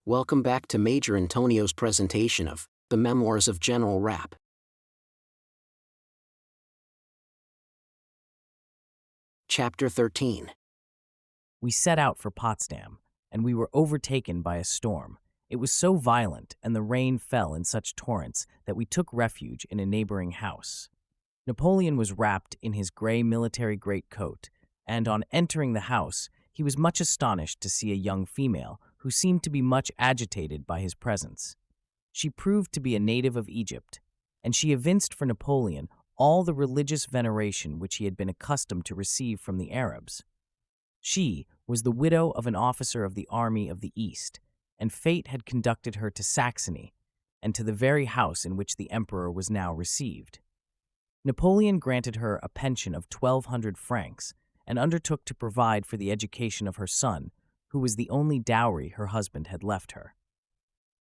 Welcome back to Major Antonio's presentation of the Memoirs of General Rapp. Chapter 13. We set out for Potsdam, and we were overtaken by a storm. It was so violent, and the rain fell in such torrents that we took refuge in a neighboring house. Napoleon was wrapped in his gray military greatcoat, and on entering the house, he was much astonished to see a young female who seemed to be much agitated by his presence. She proved to be a native of Egypt, and she evinced for Napoleon all the religious veneration which he had been accustomed to receive from the Arabs. She was the widow of an officer of the army of the East, and fate had conducted her to Saxony, and to the very house in which the emperor was now received. Napoleon granted her a pension of 1,200 francs, and undertook to provide for the education of her son, who was the only dowry her husband had left her.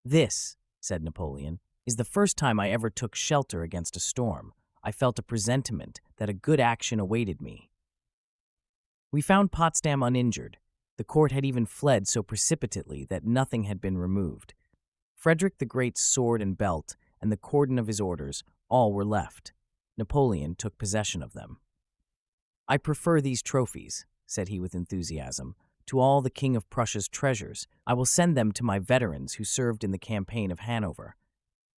"This," said Napoleon, "is the first time I ever took shelter against a storm. I felt a presentiment that a good action awaited me." We found Potsdam uninjured. The court had even fled so precipitately that nothing had been removed. Frederick the Great's sword and belt, and the cordon of his orders, all were left. Napoleon took possession of them. "I prefer these trophies," said he with enthusiasm, "to all the King of Prussia's treasures. I will send them to my veterans who served in the campaign of Hanover.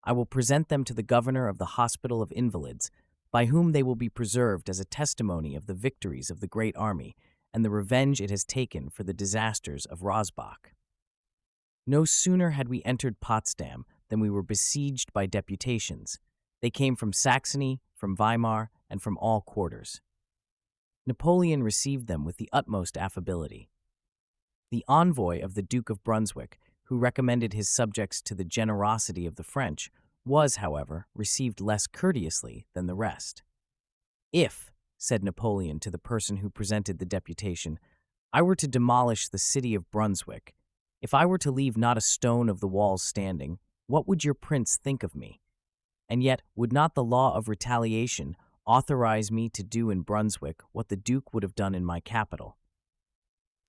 I will present them to the governor of the Hospital of Invalids, by whom they will be preserved as a testimony of the victories of the great army and the revenge it has taken for the disasters of Rosbach." No sooner had we entered Potsdam than we were besieged by deputations. They came from Saxony, from Weimar, and from all quarters. Napoleon received them with the utmost affability. The envoy of the Duke of Brunswick, who recommended his subjects to the generosity of the French, was, however, received less courteously than the rest. "If," said Napoleon to the person who presented the deputation, "I were to demolish the city of Brunswick, if I were to leave not a stone of the walls standing, what would your prince think of me? And yet, would not the law of retaliation authorize me to do in Brunswick what the Duke would have done in my capital?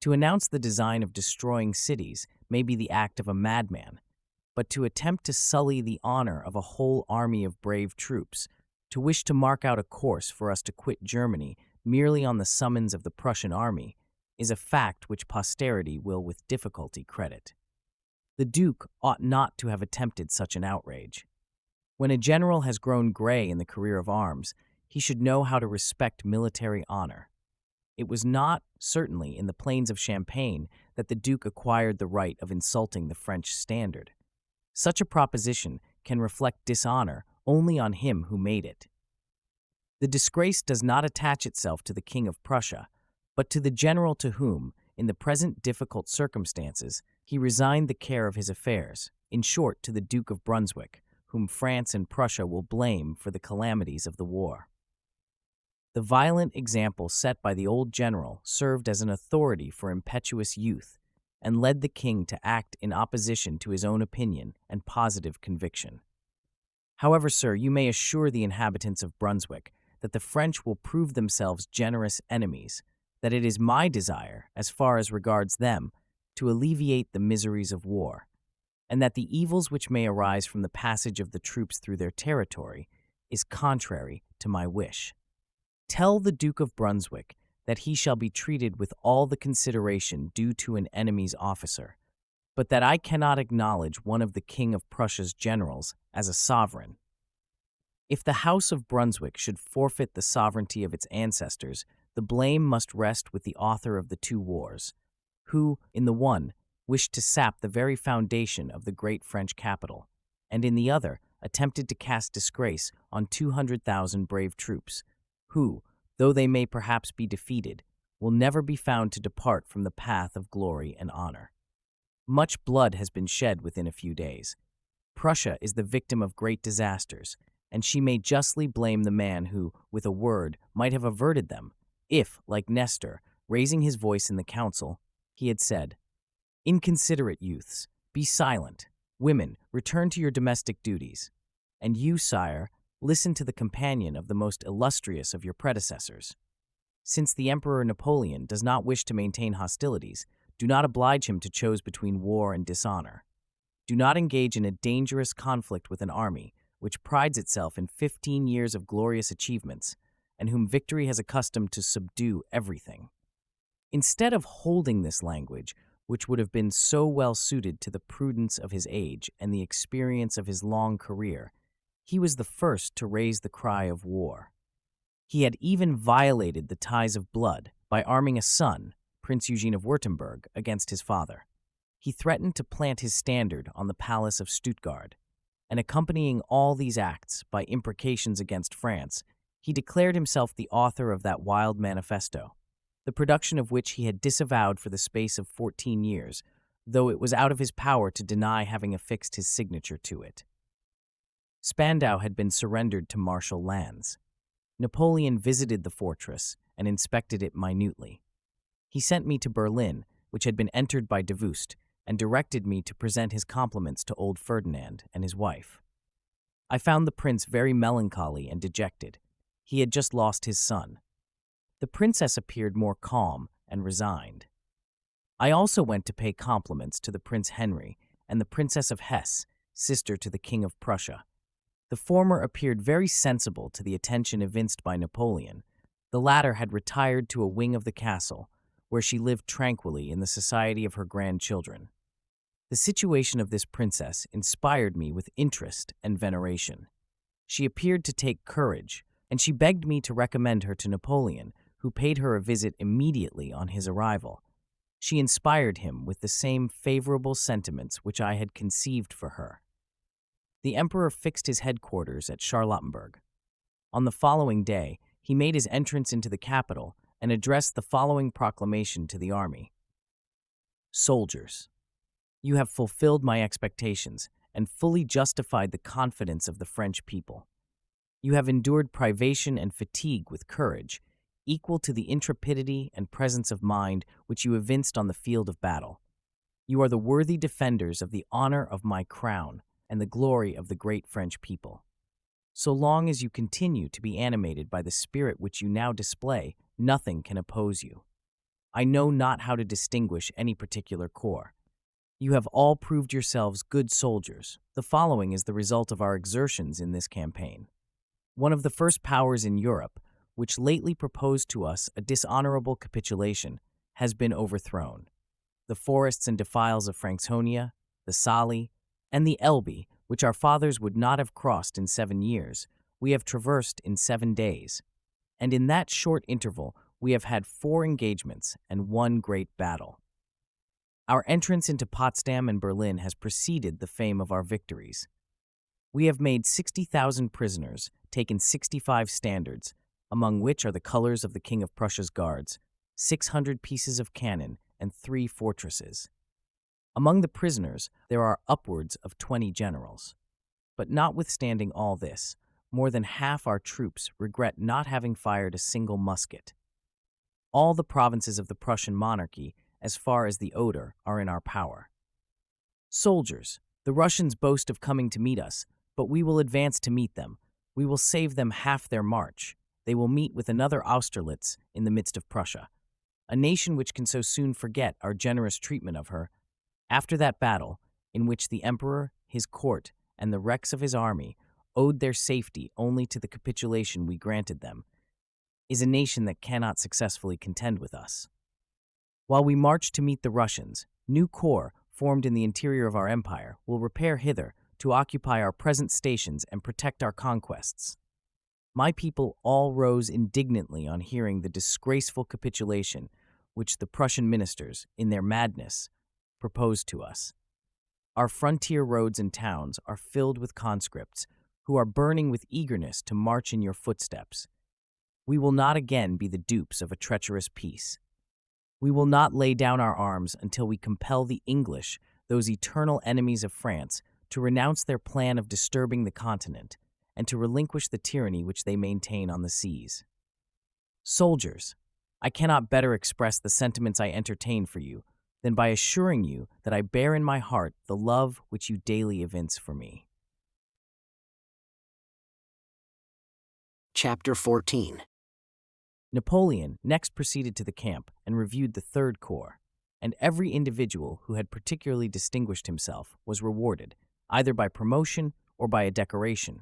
To announce the design of destroying cities may be the act of a madman, but to attempt to sully the honor of a whole army of brave troops, to wish to mark out a course for us to quit Germany merely on the summons of the Prussian army, is a fact which posterity will with difficulty credit. The Duke ought not to have attempted such an outrage. When a general has grown gray in the career of arms, he should know how to respect military honor. It was not, certainly, in the plains of Champagne that the Duke acquired the right of insulting the French standard. Such a proposition can reflect dishonor only on him who made it. The disgrace does not attach itself to the King of Prussia, but to the general to whom, in the present difficult circumstances, he resigned the care of his affairs, in short, to the Duke of Brunswick, whom France and Prussia will blame for the calamities of the war." The violent example set by the old general served as an authority for impetuous youth, and led the king to act in opposition to his own opinion and positive conviction. "However, sir, you may assure the inhabitants of Brunswick that the French will prove themselves generous enemies, that it is my desire, as far as regards them, to alleviate the miseries of war, and that the evils which may arise from the passage of the troops through their territory is contrary to my wish. Tell the Duke of Brunswick that he shall be treated with all the consideration due to an enemy's officer, but that I cannot acknowledge one of the King of Prussia's generals as a sovereign. If the House of Brunswick should forfeit the sovereignty of its ancestors, the blame must rest with the author of the two wars, who, in the one, wished to sap the very foundation of the great French capital, and in the other attempted to cast disgrace on 200,000 brave troops, who, though they may perhaps be defeated, will never be found to depart from the path of glory and honor. Much blood has been shed within a few days. Prussia is the victim of great disasters, and she may justly blame the man who, with a word, might have averted them, if, like Nestor, raising his voice in the council, he had said, 'Inconsiderate youths, be silent. Women, return to your domestic duties. And you, sire, listen to the companion of the most illustrious of your predecessors. Since the Emperor Napoleon does not wish to maintain hostilities, do not oblige him to choose between war and dishonor. Do not engage in a dangerous conflict with an army which prides itself in 15 years of glorious achievements and whom victory has accustomed to subdue everything. Instead of holding this language, which would have been so well suited to the prudence of his age and the experience of his long career, he was the first to raise the cry of war. He had even violated the ties of blood by arming a son, Prince Eugene of Württemberg, against his father. He threatened to plant his standard on the Palace of Stuttgart, and accompanying all these acts by imprecations against France, he declared himself the author of that wild manifesto, the production of which he had disavowed for the space of 14 years, though it was out of his power to deny having affixed his signature to it. Spandau had been surrendered to Marshal Lanz. Napoleon visited the fortress and inspected it minutely. He sent me to Berlin, which had been entered by Davoust, and directed me to present his compliments to old Ferdinand and his wife. I found the prince very melancholy and dejected. He had just lost his son. The princess appeared more calm and resigned. I also went to pay compliments to the Prince Henry and the Princess of Hesse, sister to the King of Prussia. The former appeared very sensible to the attention evinced by Napoleon. The latter had retired to a wing of the castle, where she lived tranquilly in the society of her grandchildren. The situation of this princess inspired me with interest and veneration. She appeared to take courage, and she begged me to recommend her to Napoleon, who paid her a visit immediately on his arrival. She inspired him with the same favorable sentiments which I had conceived for her. The emperor fixed his headquarters at Charlottenburg. On the following day, he made his entrance into the capital and addressed the following proclamation to the army. Soldiers, you have fulfilled my expectations and fully justified the confidence of the French people. You have endured privation and fatigue with courage, equal to the intrepidity and presence of mind which you evinced on the field of battle. You are the worthy defenders of the honor of my crown and the glory of the great French people. So long as you continue to be animated by the spirit which you now display, nothing can oppose you. I know not how to distinguish any particular corps. You have all proved yourselves good soldiers. The following is the result of our exertions in this campaign. One of the first powers in Europe, which lately proposed to us a dishonorable capitulation, has been overthrown. The forests and defiles of Franconia, the Saale, and the Elbe, which our fathers would not have crossed in 7 years, we have traversed in 7 days. And in that short interval, we have had 4 engagements and 1 great battle. Our entrance into Potsdam and Berlin has preceded the fame of our victories. We have made 60,000 prisoners, taken 65 standards, among which are the colors of the King of Prussia's guards, 600 pieces of cannon, and 3 fortresses. Among the prisoners, there are upwards of 20 generals. But notwithstanding all this, more than half our troops regret not having fired a single musket. All the provinces of the Prussian monarchy, as far as the Oder, are in our power. Soldiers, the Russians boast of coming to meet us, but we will advance to meet them. We will save them half their march. They will meet with another Austerlitz in the midst of Prussia, a nation which can so soon forget our generous treatment of her. After that battle, in which the emperor, his court, and the wrecks of his army owed their safety only to the capitulation we granted them, is a nation that cannot successfully contend with us. While we march to meet the Russians, new corps, formed in the interior of our empire, will repair hither to occupy our present stations and protect our conquests. My people all rose indignantly on hearing the disgraceful capitulation which the Prussian ministers, in their madness, proposed to us. Our frontier roads and towns are filled with conscripts who are burning with eagerness to march in your footsteps. We will not again be the dupes of a treacherous peace. We will not lay down our arms until we compel the English, those eternal enemies of France, to renounce their plan of disturbing the continent and to relinquish the tyranny which they maintain on the seas. Soldiers, I cannot better express the sentiments I entertain for you than by assuring you that I bear in my heart the love which you daily evince for me. Chapter 14. Napoleon next proceeded to the camp and reviewed the Third Corps, and every individual who had particularly distinguished himself was rewarded, either by promotion or by a decoration.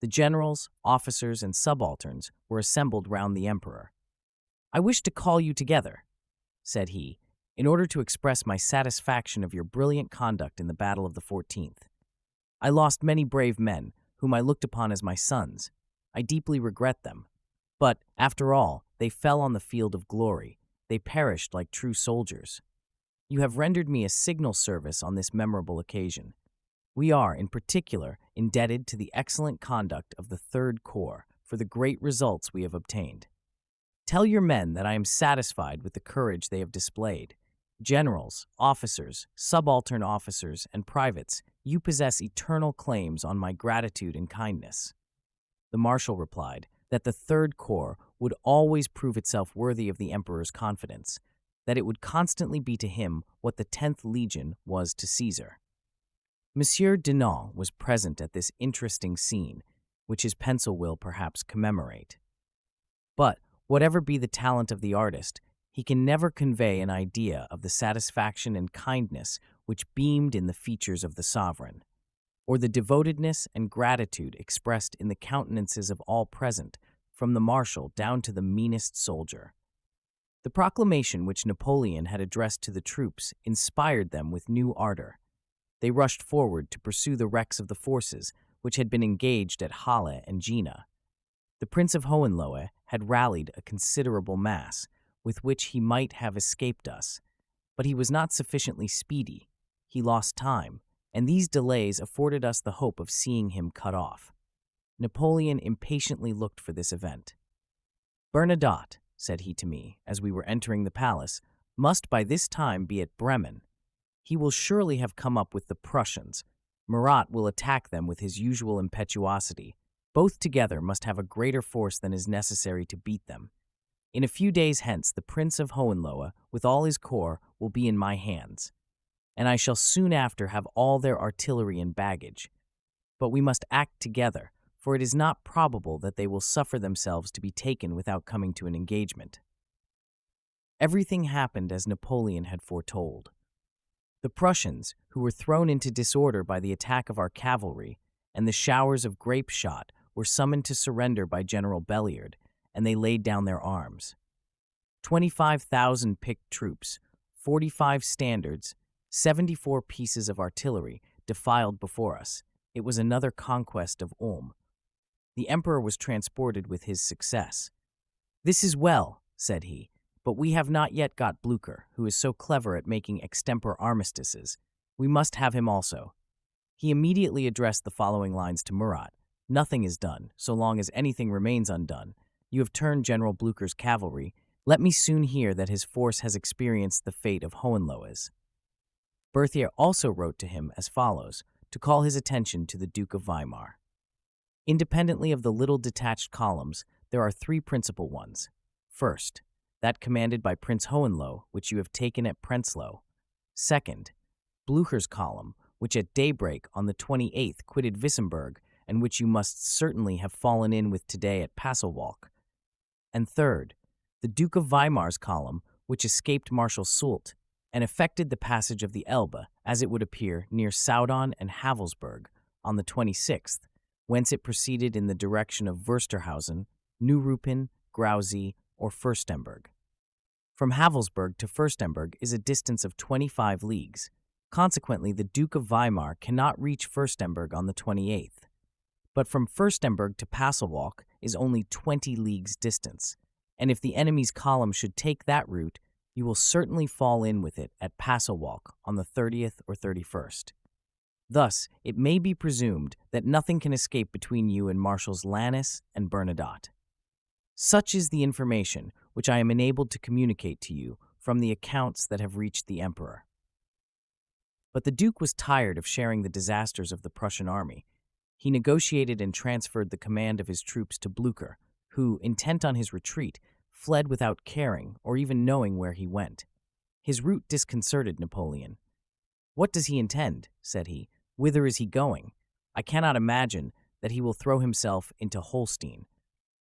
The generals, officers, and subalterns were assembled round the emperor. "I wish to call you together," said he, "in order to express my satisfaction of your brilliant conduct in the Battle of the 14th. I lost many brave men, whom I looked upon as my sons. I deeply regret them. But, after all, they fell on the field of glory. They perished like true soldiers. You have rendered me a signal service on this memorable occasion. We are, in particular, indebted to the excellent conduct of the Third Corps for the great results we have obtained. Tell your men that I am satisfied with the courage they have displayed. Generals, officers, subaltern officers, and privates, you possess eternal claims on my gratitude and kindness." The marshal replied that the Third Corps would always prove itself worthy of the emperor's confidence, that it would constantly be to him what the 10th Legion was to Caesar. Monsieur Denon was present at this interesting scene, which his pencil will perhaps commemorate. But, whatever be the talent of the artist, he can never convey an idea of the satisfaction and kindness which beamed in the features of the sovereign, or the devotedness and gratitude expressed in the countenances of all present, from the marshal down to the meanest soldier. The proclamation which Napoleon had addressed to the troops inspired them with new ardor. They rushed forward to pursue the wrecks of the forces which had been engaged at Halle and Jena. The Prince of Hohenlohe had rallied a considerable mass, with which he might have escaped us, but he was not sufficiently speedy. He lost time, and these delays afforded us the hope of seeing him cut off. Napoleon impatiently looked for this event. "Bernadotte," said he to me, as we were entering the palace, "must by this time be at Bremen. He will surely have come up with the Prussians. Murat will attack them with his usual impetuosity. Both together must have a greater force than is necessary to beat them. In a few days hence the Prince of Hohenlohe, with all his corps, will be in my hands, and I shall soon after have all their artillery and baggage. But we must act together, for it is not probable that they will suffer themselves to be taken without coming to an engagement." Everything happened as Napoleon had foretold. The Prussians, who were thrown into disorder by the attack of our cavalry and the showers of grape shot, were summoned to surrender by General Belliard, and they laid down their arms. 25,000 picked troops, 45 standards, 74 pieces of artillery defiled before us. It was another conquest of Ulm. The emperor was transported with his success. "This is well," said he, "but we have not yet got Blucher, who is so clever at making extempore armistices. We must have him also." He immediately addressed the following lines to Murat: "Nothing is done, so long as anything remains undone. You have turned General Blucher's cavalry. Let me soon hear that his force has experienced the fate of Hohenlohe's." Berthier also wrote to him as follows, to call his attention to the Duke of Weimar. "Independently of the little detached columns, there are three principal ones. First, that commanded by Prince Hohenlohe, which you have taken at Prenzlau. Second, Blucher's column, which at daybreak on the 28th quitted Wissembourg, and which you must certainly have fallen in with today at Pasewalk. And third, the Duke of Weimar's column, which escaped Marshal Soult, and effected the passage of the Elbe, as it would appear, near Saudon and Havelsburg, on the 26th, whence it proceeded in the direction of Wusterhausen, Neuruppin, Grouzy, or Fürstenberg. From Havelsburg to Fürstenberg is a distance of 25 leagues. Consequently, the Duke of Weimar cannot reach Fürstenberg on the 28th. But from Fürstenberg to Pasewalk is only 20 leagues distance, and if the enemy's column should take that route, you will certainly fall in with it at Pasewalk on the 30th or 31st. Thus, it may be presumed that nothing can escape between you and Marshals Lannes and Bernadotte. Such is the information which I am enabled to communicate to you from the accounts that have reached the Emperor." But the Duke was tired of sharing the disasters of the Prussian army. He negotiated and transferred the command of his troops to Blucher, who, intent on his retreat, fled without caring or even knowing where he went. His route disconcerted Napoleon. "What does he intend?" said he. "Whither is he going? I cannot imagine that he will throw himself into Holstein,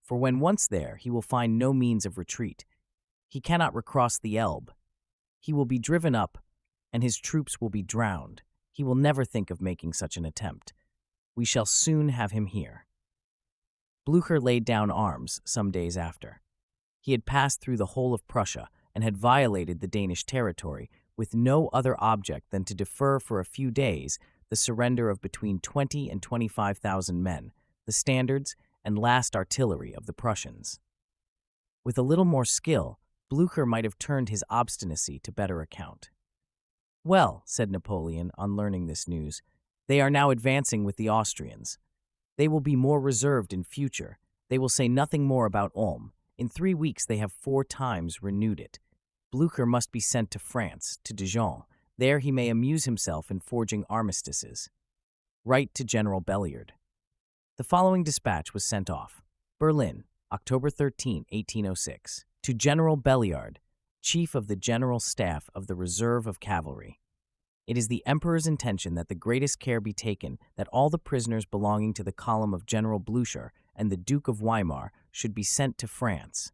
for when once there, he will find no means of retreat. He cannot recross the Elbe. He will be driven up, and his troops will be drowned. He will never think of making such an attempt. We shall soon have him here." Blucher laid down arms some days after. He had passed through the whole of Prussia and had violated the Danish territory with no other object than to defer for a few days the surrender of between 20 and 25,000 men, the standards and last artillery of the Prussians. With a little more skill, Blucher might have turned his obstinacy to better account. "Well," said Napoleon on learning this news, "they are now advancing with the Austrians. They will be more reserved in future. They will say nothing more about Ulm. In 3 weeks they have 4 times renewed it. Blucher must be sent to France, to Dijon. There he may amuse himself in forging armistices. Write to General Belliard." The following dispatch was sent off. Berlin, October 13, 1806. To General Belliard, Chief of the General Staff of the Reserve of Cavalry. It is the Emperor's intention that the greatest care be taken that all the prisoners belonging to the column of General Blucher and the Duke of Weimar should be sent to France.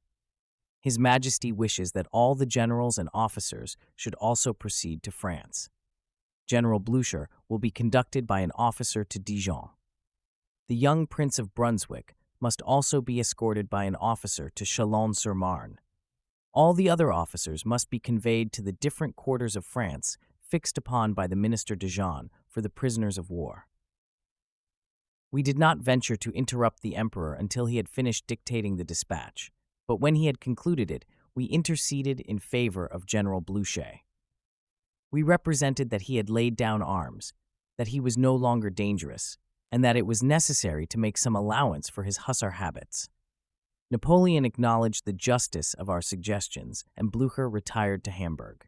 His Majesty wishes that all the generals and officers should also proceed to France. General Blucher will be conducted by an officer to Dijon. The young Prince of Brunswick must also be escorted by an officer to Chalons-sur-Marne. All the other officers must be conveyed to the different quarters of France fixed upon by the Minister Dijon for the prisoners of war. We did not venture to interrupt the Emperor until he had finished dictating the dispatch, but when he had concluded it, we interceded in favor of General Blucher. We represented that he had laid down arms, that he was no longer dangerous, and that it was necessary to make some allowance for his hussar habits. Napoleon acknowledged the justice of our suggestions, and Blucher retired to Hamburg.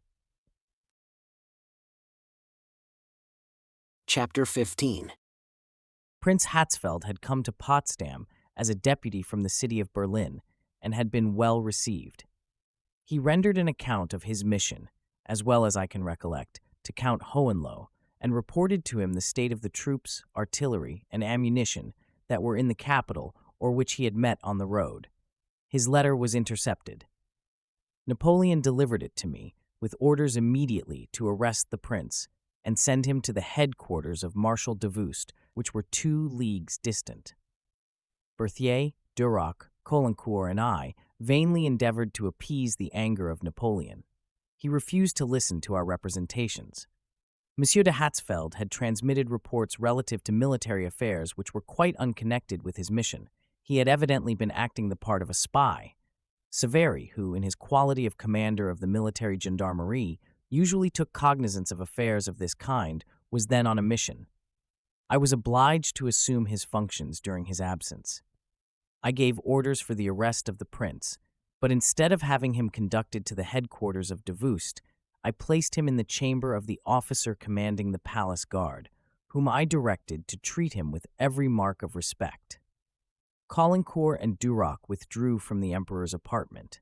Chapter 15. Prince Hatzfeld had come to Potsdam as a deputy from the city of Berlin and had been well received. He rendered an account of his mission, as well as I can recollect, to Count Hohenlohe, and reported to him the state of the troops, artillery, and ammunition that were in the capital or which he had met on the road. His letter was intercepted. Napoleon delivered it to me, with orders immediately to arrest the prince and send him to the headquarters of Marshal Davoust, which were 2 leagues distant. Berthier, Duroc, Caulaincourt, and I vainly endeavored to appease the anger of Napoleon. He refused to listen to our representations. Monsieur de Hatzfeld had transmitted reports relative to military affairs which were quite unconnected with his mission. He had evidently been acting the part of a spy. Savary, who, in his quality of commander of the military gendarmerie, usually took cognizance of affairs of this kind, was then on a mission. I was obliged to assume his functions during his absence. I gave orders for the arrest of the prince, but instead of having him conducted to the headquarters of Davoust, I placed him in the chamber of the officer commanding the palace guard, whom I directed to treat him with every mark of respect. Caulaincourt and Duroc withdrew from the emperor's apartment.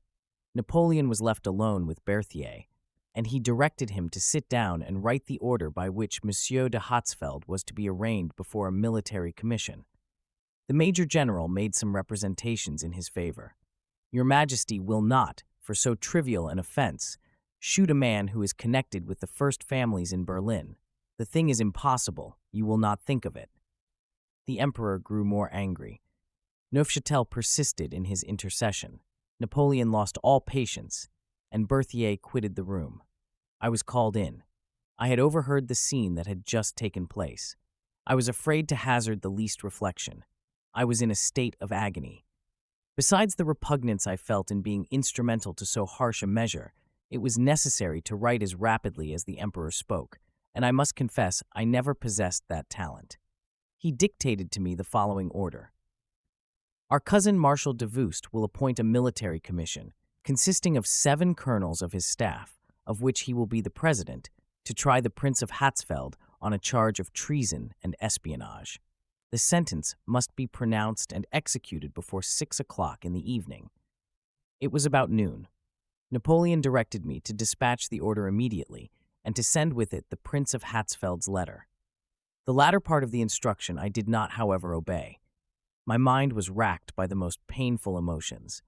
Napoleon was left alone with Berthier, and he directed him to sit down and write the order by which Monsieur de Hatzfeld was to be arraigned before a military commission. The Major General made some representations in his favor. "Your Majesty will not, for so trivial an offense, shoot a man who is connected with the first families in Berlin. The thing is impossible. You will not think of it." The Emperor grew more angry. Neufchâtel persisted in his intercession. Napoleon lost all patience, and Berthier quitted the room. I was called in. I had overheard the scene that had just taken place. I was afraid to hazard the least reflection. I was in a state of agony. Besides the repugnance I felt in being instrumental to so harsh a measure, it was necessary to write as rapidly as the Emperor spoke, and I must confess I never possessed that talent. He dictated to me the following order. "Our cousin Marshal Davoust will appoint a military commission, consisting of 7 colonels of his staff, of which he will be the president, to try the Prince of Hatzfeld on a charge of treason and espionage. The sentence must be pronounced and executed before 6 o'clock in the evening." It was about noon. Napoleon directed me to dispatch the order immediately and to send with it the Prince of Hatzfeld's letter. The latter part of the instruction I did not, however, obey. My mind was racked by the most painful emotions.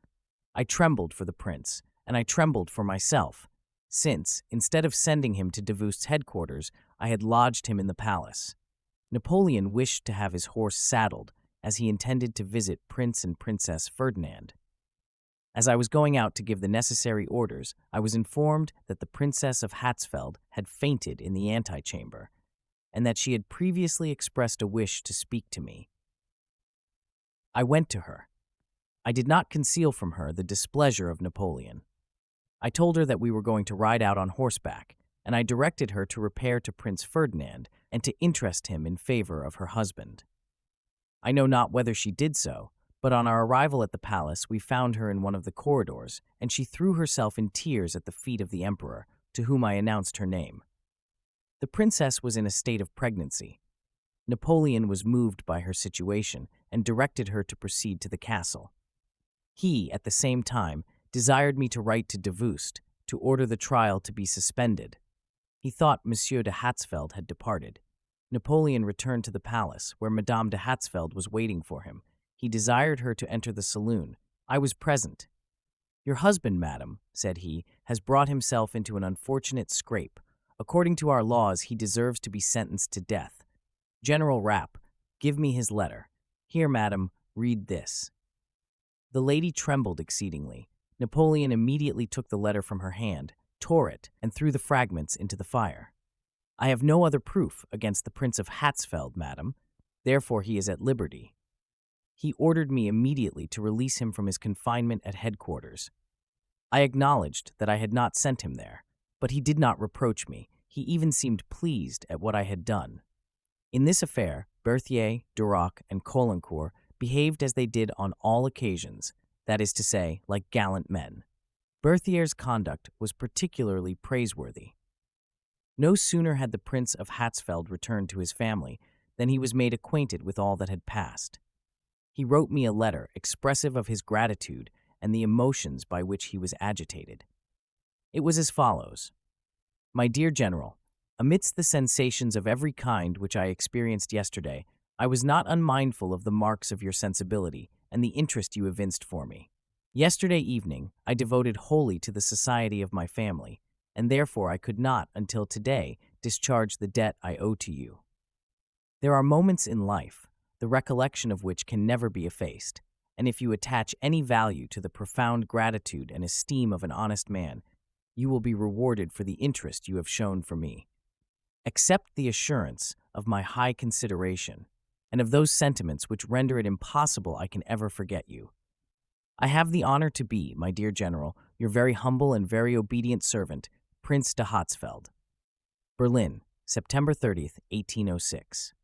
I trembled for the prince, and I trembled for myself. since, instead of sending him to Davost's headquarters, I had lodged him in the palace. Napoleon wished to have his horse saddled, as he intended to visit Prince and Princess Ferdinand. As I was going out to give the necessary orders, I was informed that the Princess of Hatzfeld had fainted in the antechamber, and that she had previously expressed a wish to speak to me. I went to her. I did not conceal from her the displeasure of Napoleon. I told her that we were going to ride out on horseback, and I directed her to repair to Prince Ferdinand and to interest him in favor of her husband. I know not whether she did so, but on our arrival at the palace we found her in one of the corridors, and she threw herself in tears at the feet of the emperor, to whom I announced her name. The princess was in a state of pregnancy. Napoleon was moved by her situation and directed her to proceed to the castle. He, at the same time, desired me to write to Davoust to order the trial to be suspended. He thought Monsieur de Hatzfeld had departed. Napoleon returned to the palace, where Madame de Hatzfeld was waiting for him. He desired her to enter the saloon. I was present. "Your husband, madam," said he, "has brought himself into an unfortunate scrape. According to our laws, he deserves to be sentenced to death. General Rapp, give me his letter. Here, madam, read this." The lady trembled exceedingly. Napoleon immediately took the letter from her hand, tore it, and threw the fragments into the fire. "I have no other proof against the Prince of Hatzfeld, madam. Therefore he is at liberty." He ordered me immediately to release him from his confinement at headquarters. I acknowledged that I had not sent him there, but he did not reproach me. He even seemed pleased at what I had done. In this affair, Berthier, Duroc, and Caulaincourt behaved as they did on all occasions, that is to say, like gallant men. Berthier's conduct was particularly praiseworthy. No sooner had the Prince of Hatzfeld returned to his family than he was made acquainted with all that had passed. He wrote me a letter expressive of his gratitude and the emotions by which he was agitated. It was as follows: "My dear General, amidst the sensations of every kind which I experienced yesterday, I was not unmindful of the marks of your sensibility and the interest you evinced for me. Yesterday evening I devoted wholly to the society of my family, and therefore I could not, until today, discharge the debt I owe to you. There are moments in life, the recollection of which can never be effaced, and if you attach any value to the profound gratitude and esteem of an honest man, you will be rewarded for the interest you have shown for me. Accept the assurance of my high consideration, and of those sentiments which render it impossible I can ever forget you. I have the honor to be, my dear General, your very humble and very obedient servant, Prince de Hatzfeld." Berlin, September 30th, 1806.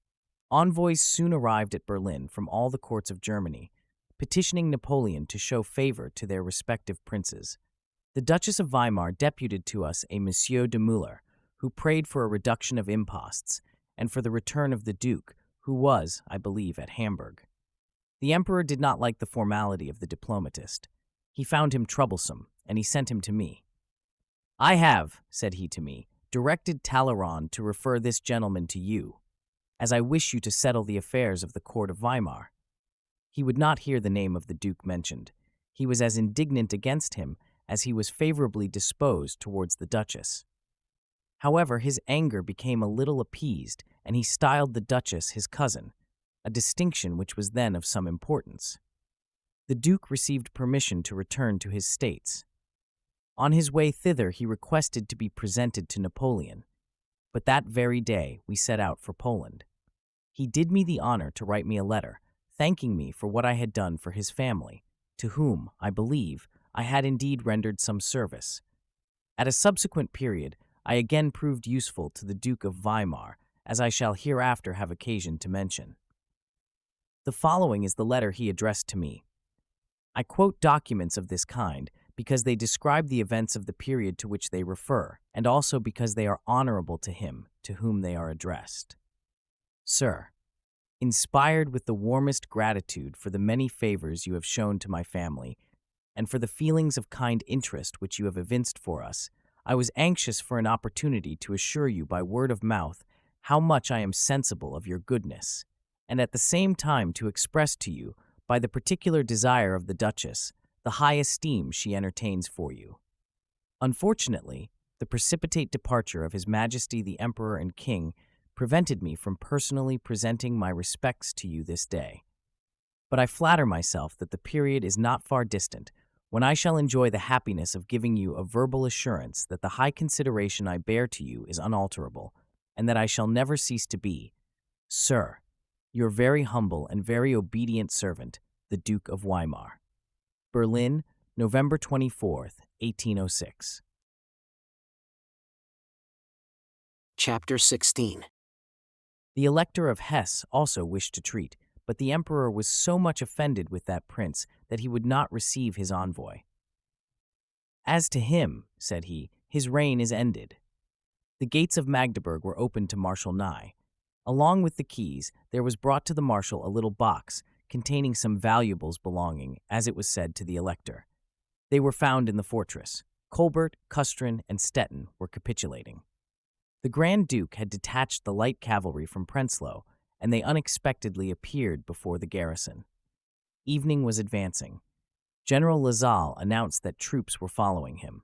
Envoys soon arrived at Berlin from all the courts of Germany, petitioning Napoleon to show favor to their respective princes. The Duchess of Weimar deputed to us a Monsieur de Müller, who prayed for a reduction of imposts, and for the return of the Duke, who was, I believe, at Hamburg. The Emperor did not like the formality of the diplomatist. He found him troublesome, and he sent him to me. "I have," said he to me, "directed Talleyrand to refer this gentleman to you, as I wish you to settle the affairs of the court of Weimar." He would not hear the name of the Duke mentioned. He was as indignant against him as he was favorably disposed towards the Duchess. However, his anger became a little appeased, and he styled the Duchess his cousin, a distinction which was then of some importance. The Duke received permission to return to his states. On his way thither he requested to be presented to Napoleon, but that very day we set out for Poland. He did me the honor to write me a letter, thanking me for what I had done for his family, to whom, I believe, I had indeed rendered some service. At a subsequent period, I again proved useful to the Duke of Weimar, as I shall hereafter have occasion to mention. The following is the letter he addressed to me. I quote documents of this kind because they describe the events of the period to which they refer, and also because they are honorable to him to whom they are addressed. "Sir, inspired with the warmest gratitude for the many favors you have shown to my family, and for the feelings of kind interest which you have evinced for us, I was anxious for an opportunity to assure you by word of mouth how much I am sensible of your goodness, and at the same time to express to you, by the particular desire of the Duchess, the high esteem she entertains for you. Unfortunately, The precipitate departure of His Majesty the Emperor and King prevented me from personally presenting my respects to you this day. But I flatter myself that the period is not far distant when I shall enjoy the happiness of giving you a verbal assurance that the high consideration I bear to you is unalterable, and that I shall never cease to be, Sir, your very humble and very obedient servant, the Duke of Weimar. Berlin, November 24th, 1806. Chapter 16. The Elector of Hesse also wished to treat, but the emperor was so much offended with that prince that he would not receive his envoy. As to him, said he, his reign is ended. The gates of Magdeburg were opened to Marshal Ney. Along with the keys, there was brought to the marshal a little box containing some valuables belonging, as it was said, to the elector. They were found in the fortress. Colbert, Custrin, and Stettin were capitulating. The Grand Duke had detached the light cavalry from Prenzlau, and they unexpectedly appeared before the garrison. Evening was advancing. General Lasalle announced that troops were following him.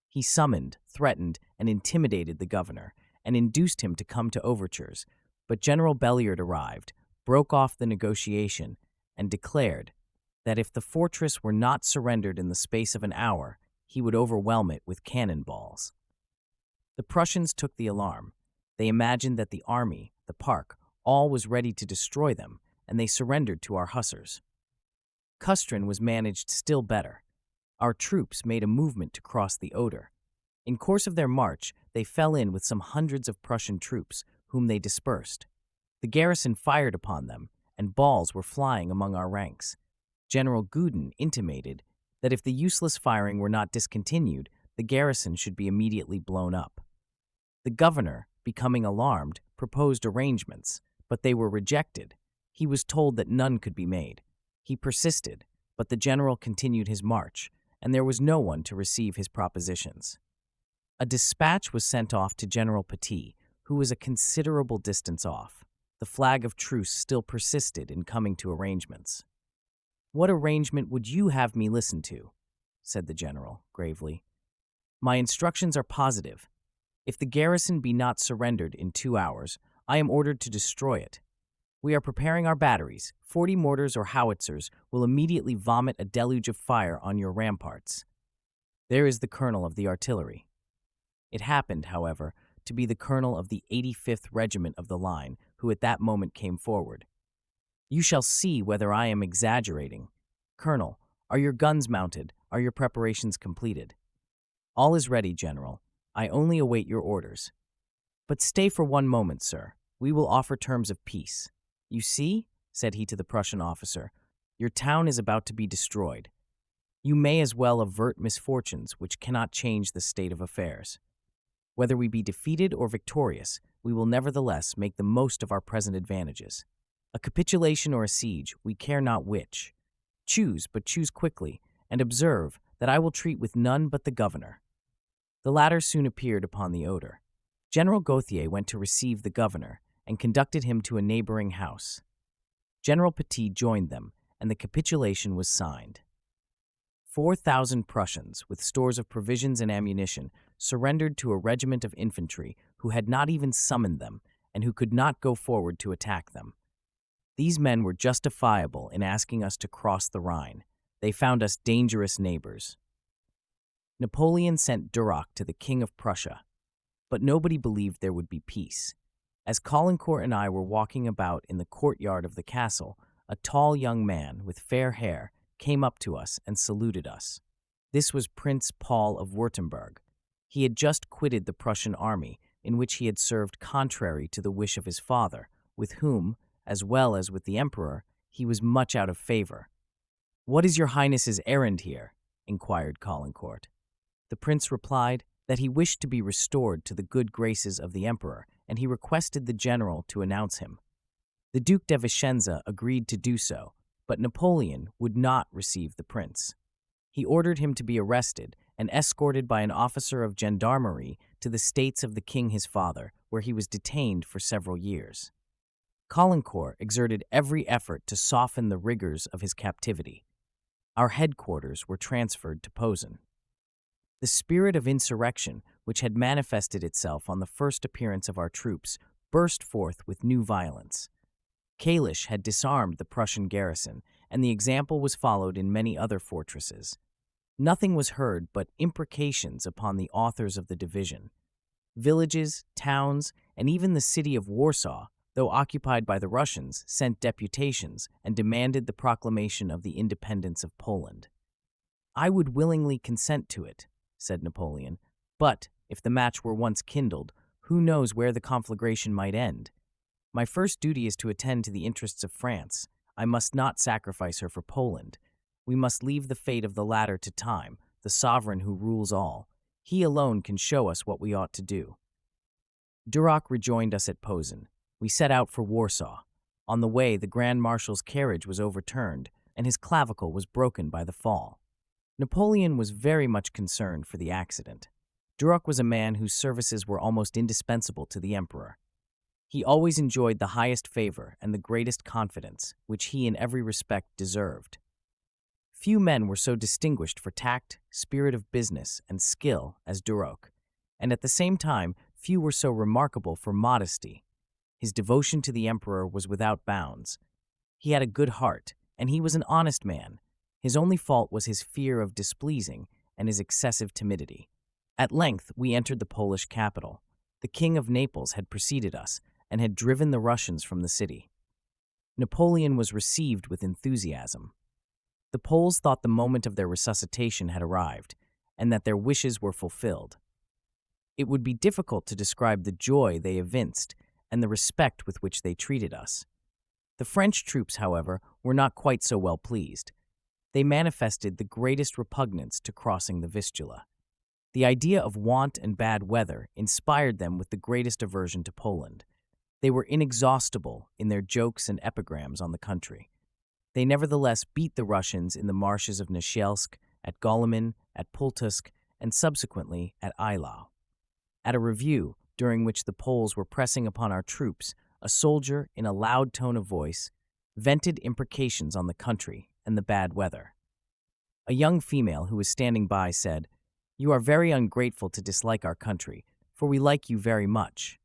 He summoned, threatened, and intimidated the governor, and induced him to come to overtures, but General Belliard arrived, broke off the negotiation, and declared that if the fortress were not surrendered in the space of an hour, he would overwhelm it with cannon balls. The Prussians took the alarm. They imagined that the army, the park, all was ready to destroy them, and they surrendered to our hussars. Custrin was managed still better. Our troops made a movement to cross the Oder. In course of their march, they fell in with some hundreds of Prussian troops, whom they dispersed. The garrison fired upon them, and balls were flying among our ranks. General Gudin intimated that if the useless firing were not discontinued, the garrison should be immediately blown up. The governor, becoming alarmed, proposed arrangements, but they were rejected. He was told that none could be made. He persisted, but the general continued his march, and there was no one to receive his propositions. A dispatch was sent off to General Petit, who was a considerable distance off. The flag of truce still persisted in coming to arrangements. "What arrangement would you have me listen to?" said the general, gravely. "My instructions are positive. If the garrison be not surrendered in 2 hours, I am ordered to destroy it. We are preparing our batteries. 40 mortars or howitzers will immediately vomit a deluge of fire on your ramparts. There is the colonel of the artillery." It happened, however, to be the colonel of the 85th Regiment of the line, who at that moment came forward. "You shall see whether I am exaggerating. Colonel, are your guns mounted? Are your preparations completed?" "All is ready, General. I only await your orders." "But stay for one moment, sir. We will offer terms of peace. You see," said he to the Prussian officer, "your town is about to be destroyed. You may as well avert misfortunes which cannot change the state of affairs. Whether we be defeated or victorious, we will nevertheless make the most of our present advantages. A capitulation or a siege, we care not which. Choose, but choose quickly, and observe that I will treat with none but the governor." The latter soon appeared upon the Oder. General Gauthier went to receive the governor and conducted him to a neighboring house. General Petit joined them, and the capitulation was signed. 4,000 Prussians, with stores of provisions and ammunition, surrendered to a regiment of infantry who had not even summoned them and who could not go forward to attack them. These men were justifiable in asking us to cross the Rhine. They found us dangerous neighbors. Napoleon sent Duroc to the King of Prussia, but nobody believed there would be peace. As Caulaincourt and I were walking about in the courtyard of the castle, a tall young man with fair hair came up to us and saluted us. This was Prince Paul of Württemberg. He had just quitted the Prussian army, in which he had served contrary to the wish of his father, with whom, as well as with the emperor, he was much out of favor. "What is your highness's errand here?" inquired Caulaincourt. The prince replied that he wished to be restored to the good graces of the emperor, and he requested the general to announce him. The Duc de Vicenza agreed to do so, but Napoleon would not receive the prince. He ordered him to be arrested and escorted by an officer of gendarmerie to the states of the king his father, where he was detained for several years. Caulaincourt exerted every effort to soften the rigors of his captivity. Our headquarters were transferred to Posen. The spirit of insurrection, which had manifested itself on the first appearance of our troops, burst forth with new violence. Kalisz had disarmed the Prussian garrison, and the example was followed in many other fortresses. Nothing was heard but imprecations upon the authors of the division. Villages, towns, and even the city of Warsaw, though occupied by the Russians, sent deputations and demanded the proclamation of the independence of Poland. "I would willingly consent to it," said Napoleon, "but if the match were once kindled, who knows where the conflagration might end? My first duty is to attend to the interests of France. I must not sacrifice her for Poland. We must leave the fate of the latter to time, the sovereign who rules all. He alone can show us what we ought to do." Duroc rejoined us at Posen. We set out for Warsaw. On the way, the Grand Marshal's carriage was overturned, and his clavicle was broken by the fall. Napoleon was very much concerned for the accident. Duroc was a man whose services were almost indispensable to the emperor. He always enjoyed the highest favor and the greatest confidence, which he in every respect deserved. Few men were so distinguished for tact, spirit of business, and skill as Duroc, and at the same time, few were so remarkable for modesty. His devotion to the emperor was without bounds. He had a good heart, and he was an honest man. His only fault was his fear of displeasing and his excessive timidity. At length, we entered the Polish capital. The King of Naples had preceded us and had driven the Russians from the city. Napoleon was received with enthusiasm. The Poles thought the moment of their resuscitation had arrived, and that their wishes were fulfilled. It would be difficult to describe the joy they evinced and the respect with which they treated us. The French troops, however, were not quite so well pleased. They manifested the greatest repugnance to crossing the Vistula. The idea of want and bad weather inspired them with the greatest aversion to Poland. They were inexhaustible in their jokes and epigrams on the country. They nevertheless beat the Russians in the marshes of Nasielsk, at Golemin, at Pultusk, and subsequently at Eylau. At a review, during which the Poles were pressing upon our troops, a soldier, in a loud tone of voice, vented imprecations on the country and the bad weather. A young female who was standing by said, "You are very ungrateful to dislike our country, for we like you very much."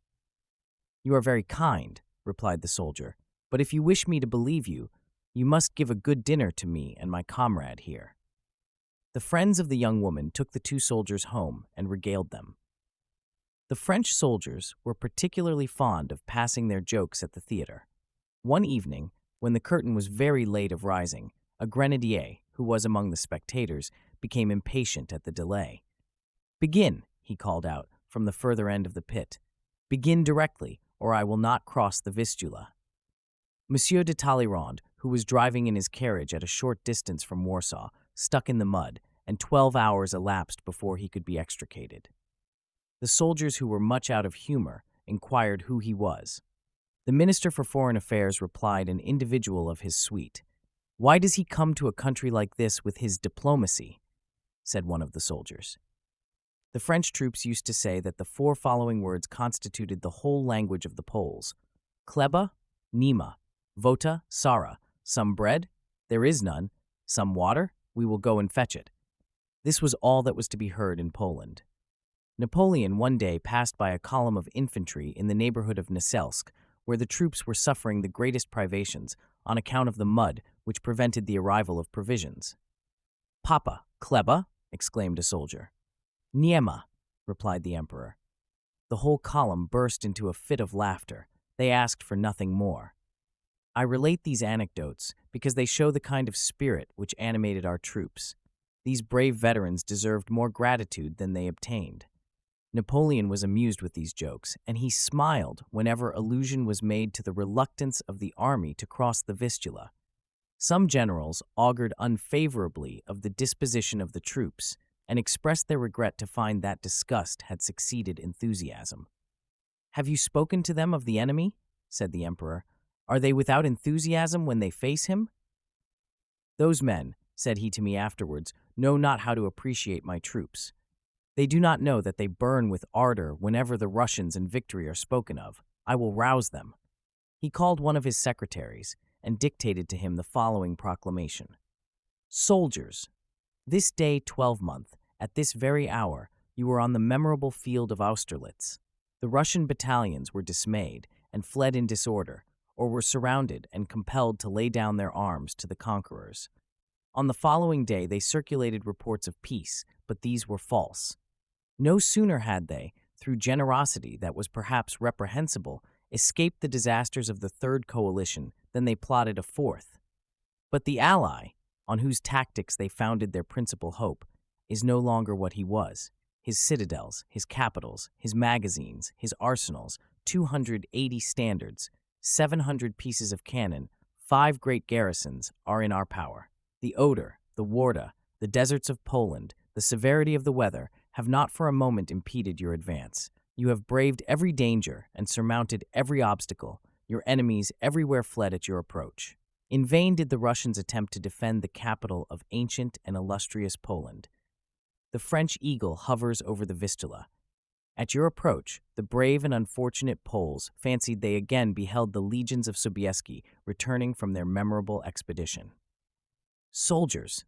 "You are very kind," replied the soldier, "but if you wish me to believe you, you must give a good dinner to me and my comrade here." The friends of the young woman took the two soldiers home and regaled them. The French soldiers were particularly fond of passing their jokes at the theater. One evening, when the curtain was very late of rising, a grenadier, who was among the spectators, became impatient at the delay. "Begin," he called out from the further end of the pit. "Begin directly, or I will not cross the Vistula." Monsieur de Talleyrand, who was driving in his carriage at a short distance from Warsaw, stuck in the mud, and 12 hours elapsed before he could be extricated. The soldiers, who were much out of humor, inquired who he was. The Minister for Foreign Affairs replied an individual of his suite. "Why does he come to a country like this with his diplomacy?" said one of the soldiers. The French troops used to say that the four following words constituted the whole language of the Poles: "Chleba, nima, vota, sara." Some bread? There is none. Some water? We will go and fetch it. This was all that was to be heard in Poland. Napoleon one day passed by a column of infantry in the neighborhood of Nasielsk, where the troops were suffering the greatest privations on account of the mud which prevented the arrival of provisions. "Papa, chleba?" exclaimed a soldier. "Niema," replied the emperor. The whole column burst into a fit of laughter. They asked for nothing more. I relate these anecdotes because they show the kind of spirit which animated our troops. These brave veterans deserved more gratitude than they obtained. Napoleon was amused with these jokes, and he smiled whenever allusion was made to the reluctance of the army to cross the Vistula. Some generals augured unfavorably of the disposition of the troops and expressed their regret to find that disgust had succeeded enthusiasm. "Have you spoken to them of the enemy?" said the emperor. "Are they without enthusiasm when they face him?" "Those men," said he to me afterwards, "know not how to appreciate my troops. They do not know that they burn with ardor whenever the Russians and victory are spoken of. I will rouse them." He called one of his secretaries and dictated to him the following proclamation: "Soldiers, this day 12th, At this very hour, you were on the memorable field of Austerlitz. The Russian battalions were dismayed and fled in disorder, or were surrounded and compelled to lay down their arms to the conquerors. On the following day, they circulated reports of peace, but these were false. No sooner had they, through generosity that was perhaps reprehensible, escaped the disasters of the Third Coalition than they plotted a fourth. But the ally, on whose tactics they founded their principal hope, is no longer what he was. His citadels, his capitals, his magazines, his arsenals, 280 standards, 700 pieces of cannon, 5 great garrisons are in our power. The Oder, the Warta, the deserts of Poland, the severity of the weather have not for a moment impeded your advance. You have braved every danger and surmounted every obstacle. Your enemies everywhere fled at your approach. In vain did the Russians attempt to defend the capital of ancient and illustrious Poland. The French eagle hovers over the Vistula. At your approach, the brave and unfortunate Poles fancied they again beheld the legions of Sobieski returning from their memorable expedition. Soldiers,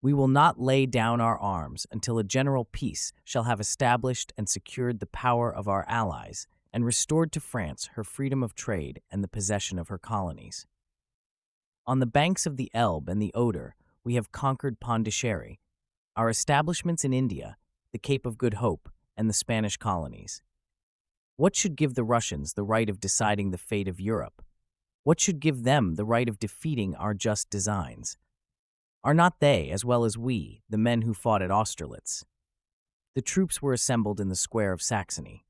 we will not lay down our arms until a general peace shall have established and secured the power of our allies and restored to France her freedom of trade and the possession of her colonies. On the banks of the Elbe and the Oder, we have conquered Pondicherry, our establishments in India, the Cape of Good Hope, and the Spanish colonies. What should give the Russians the right of deciding the fate of Europe? What should give them the right of defeating our just designs? Are not they, as well as we, the men who fought at Austerlitz? The troops were assembled in the square of Saxony.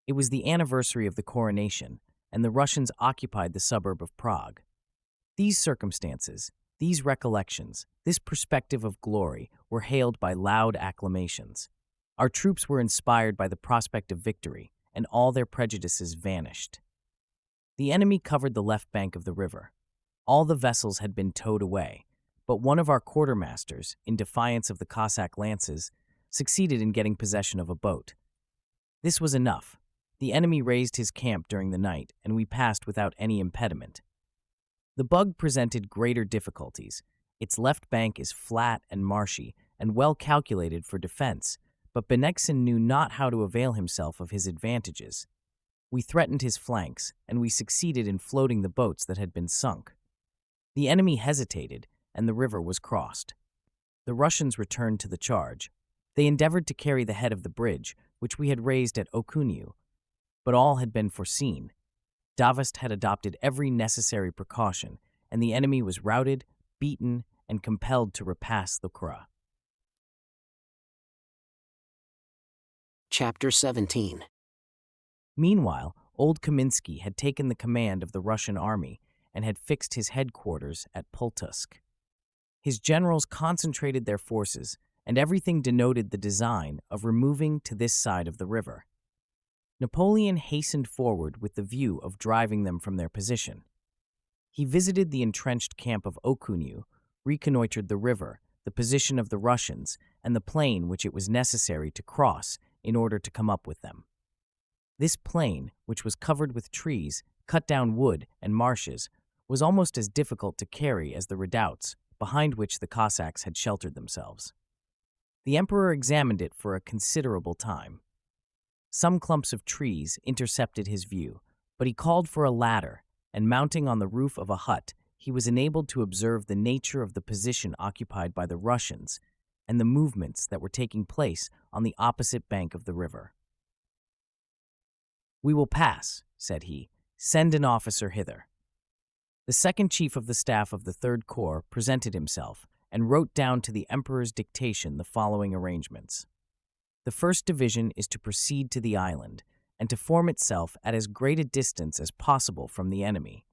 It was the anniversary of the coronation, and the Russians occupied the suburb of Prague. These circumstances, these recollections, this perspective of glory were hailed by loud acclamations. Our troops were inspired by the prospect of victory, and all their prejudices vanished. The enemy covered the left bank of the river. All the vessels had been towed away, but one of our quartermasters, in defiance of the Cossack lances, succeeded in getting possession of a boat. This was enough. The enemy raised his camp during the night, and we passed without any impediment. The Bug presented greater difficulties. Its left bank is flat and marshy, and well calculated for defense, but Bennigsen knew not how to avail himself of his advantages. We threatened his flanks, and we succeeded in floating the boats that had been sunk. The enemy hesitated, and the river was crossed. The Russians returned to the charge. They endeavored to carry the head of the bridge, which we had raised at Okuniu, but all had been foreseen. Davos had adopted every necessary precaution, and the enemy was routed, beaten, and compelled to repass the Kra. Chapter 17. Meanwhile, Old Kaminsky had taken the command of the Russian army and had fixed his headquarters at Pultusk. His generals concentrated their forces, and everything denoted the design of removing to this side of the river. Napoleon hastened forward with the view of driving them from their position. He visited the entrenched camp of Okuniu, reconnoitered the river, the position of the Russians, and the plain which it was necessary to cross in order to come up with them. This plain, which was covered with trees, cut down wood, and marshes, was almost as difficult to carry as the redoubts, behind which the Cossacks had sheltered themselves. The emperor examined it for a considerable time. Some clumps of trees intercepted his view, but he called for a ladder, and mounting on the roof of a hut, he was enabled to observe the nature of the position occupied by the Russians and the movements that were taking place on the opposite bank of the river. "We will pass," said he. "Send an officer hither." The second chief of the staff of the Third Corps presented himself and wrote down to the emperor's dictation the following arrangements. The first division is to proceed to the island and to form itself at as great a distance as possible from the enemy.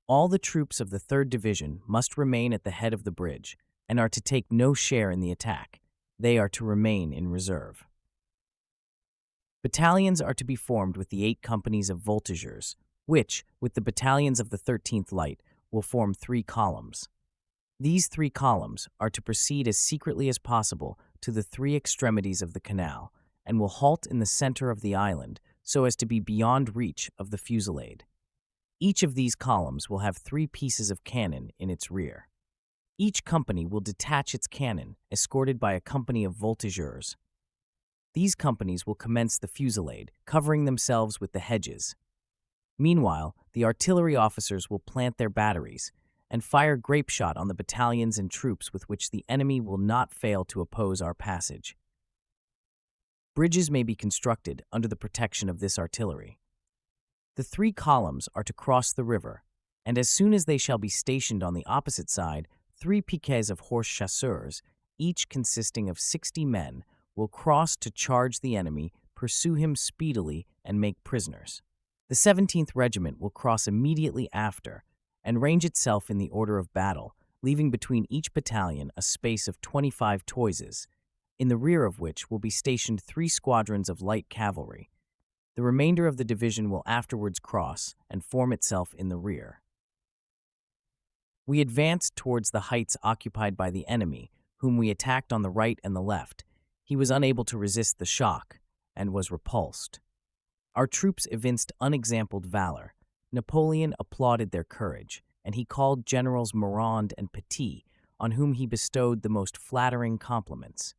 All the troops of the third division must remain at the head of the bridge and are to take no share in the attack. They are to remain in reserve. Battalions are to be formed with the 8 companies of voltigeurs, which, with the battalions of the 13th Light, will form 3 columns. These 3 columns are to proceed as secretly as possible to the 3 extremities of the canal, and will halt in the center of the island so as to be beyond reach of the fusillade. Each of these columns will have 3 pieces of cannon in its rear. Each company will detach its cannon, escorted by a company of voltigeurs. These companies will commence the fusillade, covering themselves with the hedges. Meanwhile, the artillery officers will plant their batteries and fire grapeshot on the battalions and troops with which the enemy will not fail to oppose our passage. Bridges may be constructed under the protection of this artillery. The 3 columns are to cross the river, and as soon as they shall be stationed on the opposite side, 3 piquets of horse chasseurs, each consisting of 60 men, will cross to charge the enemy, pursue him speedily, and make prisoners. The 17th Regiment will cross immediately after and range itself in the order of battle, leaving between each battalion a space of 25 toises, in the rear of which will be stationed 3 squadrons of light cavalry. The remainder of the division will afterwards cross and form itself in the rear. We advanced towards the heights occupied by the enemy, whom we attacked on the right and the left. He was unable to resist the shock and was repulsed. Our troops evinced unexampled valor. Napoleon applauded their courage, and he called Generals Morand and Petit, on whom he bestowed the most flattering compliments.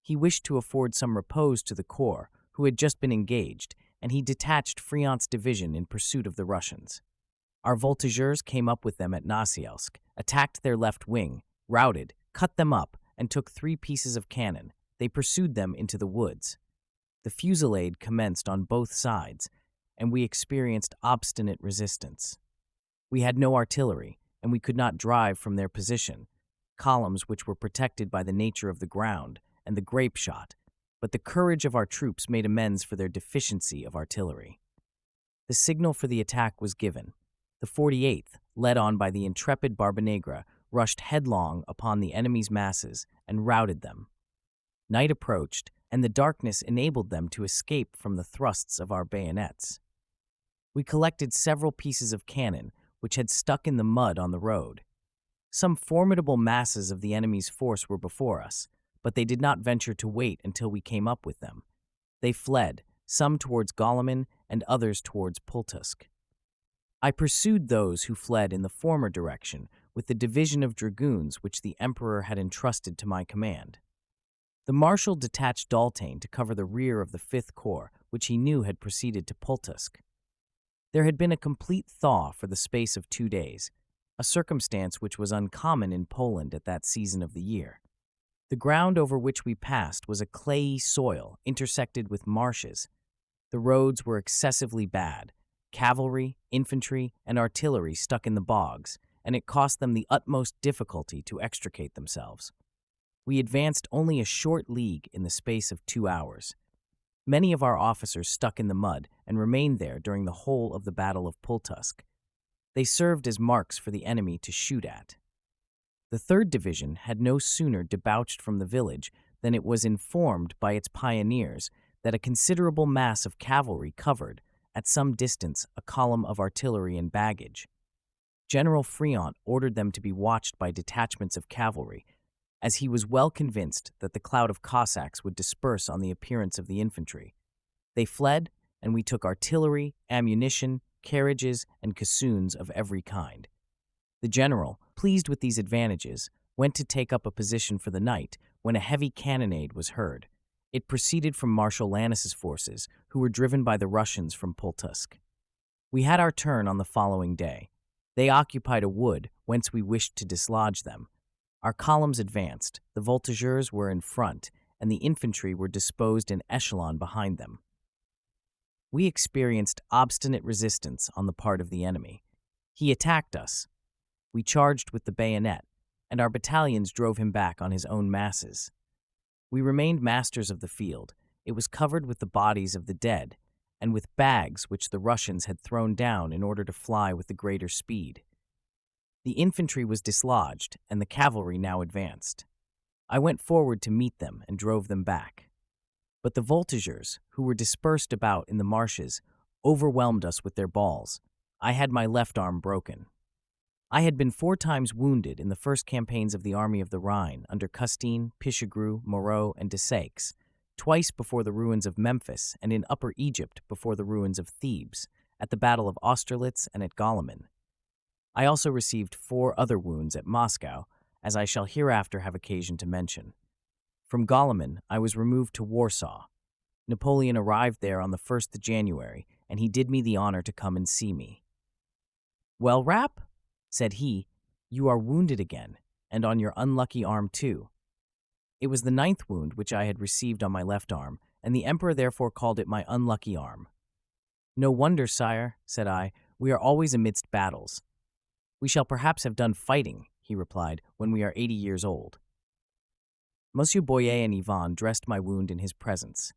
He wished to afford some repose to the corps, who had just been engaged, and he detached Friant's division in pursuit of the Russians. Our voltigeurs came up with them at Nasielsk, attacked their left wing, routed, cut them up, and took 3 pieces of cannon. They pursued them into the woods. The fusillade commenced on both sides, and we experienced obstinate resistance. We had no artillery, and we could not drive from their position, columns which were protected by the nature of the ground and the grape shot, but the courage of our troops made amends for their deficiency of artillery. The signal for the attack was given. The 48th, led on by the intrepid Barbanegra, rushed headlong upon the enemy's masses and routed them. Night approached, and the darkness enabled them to escape from the thrusts of our bayonets. We collected several pieces of cannon which had stuck in the mud on the road. Some formidable masses of the enemy's force were before us, but they did not venture to wait until we came up with them. They fled, some towards Goleman and others towards Pultusk. I pursued those who fled in the former direction with the division of dragoons which the Emperor had entrusted to my command. The Marshal detached Daltain to cover the rear of the 5th Corps, which he knew had proceeded to Pultusk. There had been a complete thaw for the space of 2 days, a circumstance which was uncommon in Poland at that season of the year. The ground over which we passed was a clayey soil intersected with marshes. The roads were excessively bad. Cavalry, infantry, and artillery stuck in the bogs, and it cost them the utmost difficulty to extricate themselves. We advanced only a short league in the space of 2 hours. Many of our officers stuck in the mud and remained there during the whole of the Battle of Pultusk. They served as marks for the enemy to shoot at. The 3rd Division had no sooner debouched from the village than it was informed by its pioneers that a considerable mass of cavalry covered, at some distance, a column of artillery and baggage. General Friant ordered them to be watched by detachments of cavalry, as he was well convinced that the cloud of Cossacks would disperse on the appearance of the infantry. They fled, and we took artillery, ammunition, carriages, and cassoons of every kind. The general, pleased with these advantages, went to take up a position for the night when a heavy cannonade was heard. It proceeded from Marshal Lannes's forces, who were driven by the Russians from Pultusk. We had our turn on the following day. They occupied a wood whence we wished to dislodge them. Our columns advanced, the voltigeurs were in front, and the infantry were disposed in echelon behind them. We experienced obstinate resistance on the part of the enemy. He attacked us. We charged with the bayonet, and our battalions drove him back on his own masses. We remained masters of the field. It was covered with the bodies of the dead, and with bags which the Russians had thrown down in order to fly with the greater speed. The infantry was dislodged, and the cavalry now advanced. I went forward to meet them and drove them back. But the voltigeurs, who were dispersed about in the marshes, overwhelmed us with their balls. I had my left arm broken. I had been 4 times wounded in the first campaigns of the Army of the Rhine under Custine, Pichegru, Moreau, and Desaix, twice before the ruins of Memphis and in Upper Egypt before the ruins of Thebes, at the Battle of Austerlitz and at Goleman. I also received 4 other wounds at Moscow, as I shall hereafter have occasion to mention. From Goleman, I was removed to Warsaw. Napoleon arrived there on the 1st of January, and he did me the honor to come and see me. "Well, Rapp," said he, "you are wounded again, and on your unlucky arm too." It was the 9th wound which I had received on my left arm, and the emperor therefore called it my unlucky arm. "No wonder, sire," said I, "we are always amidst battles." "We shall perhaps have done fighting," he replied, "when we are 80 years old." Monsieur Boyer and Yvonne dressed my wound in his presence.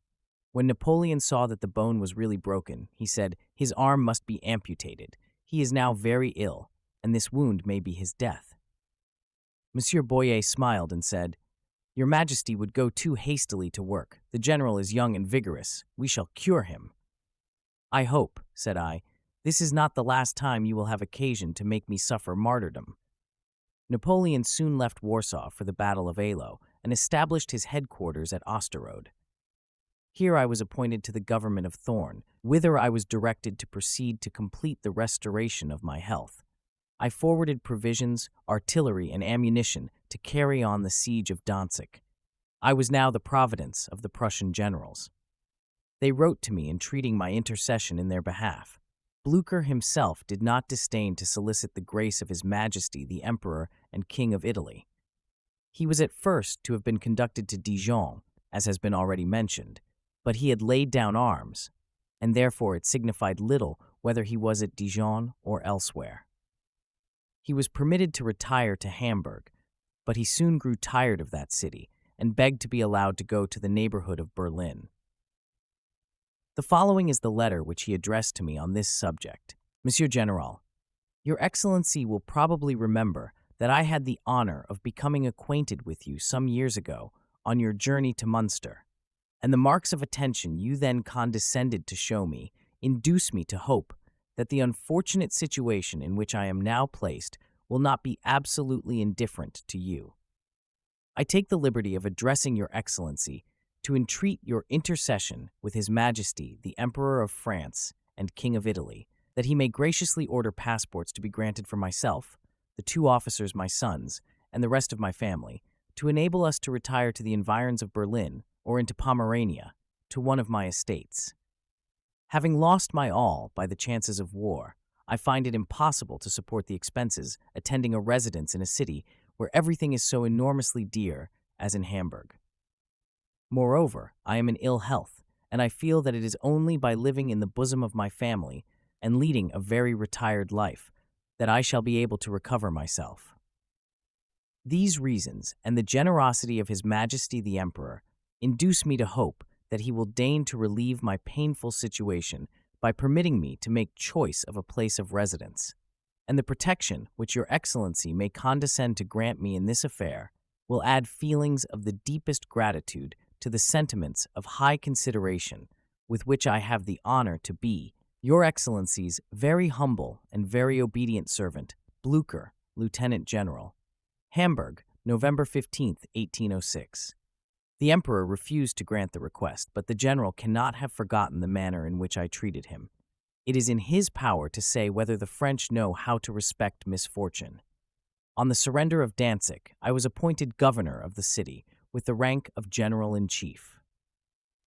When Napoleon saw that the bone was really broken, he said, "His arm must be amputated. He is now very ill, and this wound may be his death." Monsieur Boyer smiled and said, "Your Majesty would go too hastily to work. The general is young and vigorous. We shall cure him." "I hope," said I, "this is not the last time you will have occasion to make me suffer martyrdom." Napoleon soon left Warsaw for the Battle of Eylau and established his headquarters at Osterode. Here I was appointed to the government of Thorn, whither I was directed to proceed to complete the restoration of my health. I forwarded provisions, artillery, and ammunition to carry on the siege of Danzig. I was now the providence of the Prussian generals. They wrote to me entreating my intercession in their behalf. Blucher himself did not disdain to solicit the grace of His Majesty the Emperor and King of Italy. He was at first to have been conducted to Dijon, as has been already mentioned, but he had laid down arms, and therefore it signified little whether he was at Dijon or elsewhere. He was permitted to retire to Hamburg, but he soon grew tired of that city and begged to be allowed to go to the neighborhood of Berlin. The following is the letter which he addressed to me on this subject. "Monsieur General, Your Excellency will probably remember that I had the honor of becoming acquainted with you some years ago on your journey to Munster, and the marks of attention you then condescended to show me induce me to hope that the unfortunate situation in which I am now placed will not be absolutely indifferent to you. I take the liberty of addressing Your Excellency to entreat your intercession with His Majesty the Emperor of France and King of Italy, that he may graciously order passports to be granted for myself, the 2 officers my sons, and the rest of my family, to enable us to retire to the environs of Berlin or into Pomerania, to one of my estates. Having lost my all by the chances of war, I find it impossible to support the expenses attending a residence in a city where everything is so enormously dear as in Hamburg. Moreover, I am in ill health, and I feel that it is only by living in the bosom of my family and leading a very retired life that I shall be able to recover myself. These reasons, and the generosity of His Majesty the Emperor, induce me to hope that he will deign to relieve my painful situation by permitting me to make choice of a place of residence, and the protection which Your Excellency may condescend to grant me in this affair will add feelings of the deepest gratitude to the sentiments of high consideration with which I have the honor to be Your Excellency's very humble and very obedient servant, Blucher, Lieutenant General. Hamburg, November 15, 1806. The Emperor refused to grant the request, but the general cannot have forgotten the manner in which I treated him. It is in his power to say whether the French know how to respect misfortune. On the surrender of Danzig, I was appointed governor of the city with the rank of general-in-chief.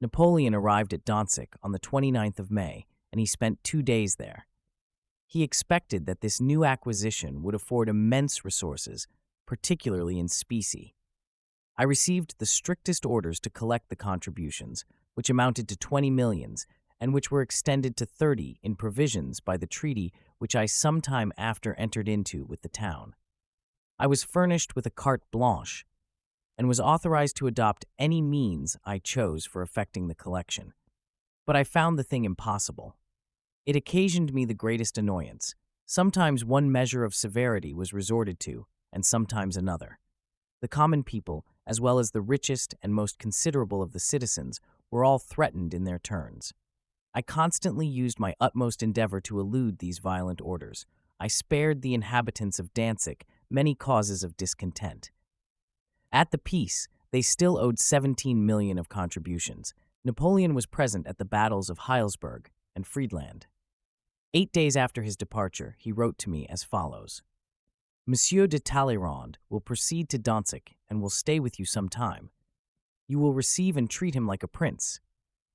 Napoleon arrived at Danzig on the 29th of May, and he spent 2 days there. He expected that this new acquisition would afford immense resources, particularly in specie. I received the strictest orders to collect the contributions, which amounted to 20 millions, and which were extended to 30 in provisions by the treaty which I some time after entered into with the town. I was furnished with a carte blanche, and was authorized to adopt any means I chose for effecting the collection. But I found the thing impossible. It occasioned me the greatest annoyance. Sometimes one measure of severity was resorted to, and sometimes another. The common people, as well as the richest and most considerable of the citizens, were all threatened in their turns. I constantly used my utmost endeavor to elude these violent orders. I spared the inhabitants of Danzig many causes of discontent. At the peace, they still owed 17 million of contributions. Napoleon was present at the battles of Heilsberg and Friedland. 8 days after his departure, he wrote to me as follows. Monsieur de Talleyrand will proceed to Danzig and will stay with you some time. You will receive and treat him like a prince.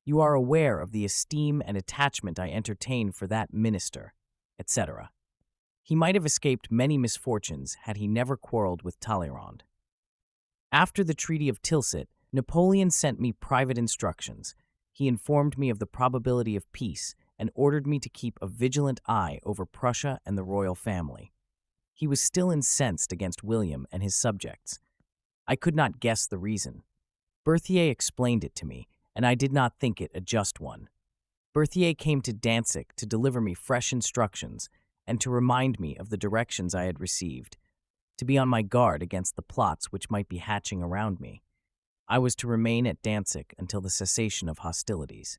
You are aware of the esteem and attachment I entertain for that minister, etc. He might have escaped many misfortunes had he never quarreled with Talleyrand. After the Treaty of Tilsit, Napoleon sent me private instructions. He informed me of the probability of peace and ordered me to keep a vigilant eye over Prussia and the royal family. He was still incensed against William and his subjects. I could not guess the reason. Berthier explained it to me, and I did not think it a just one. Berthier came to Danzig to deliver me fresh instructions and to remind me of the directions I had received, to be on my guard against the plots which might be hatching around me. I was to remain at Danzig until the cessation of hostilities.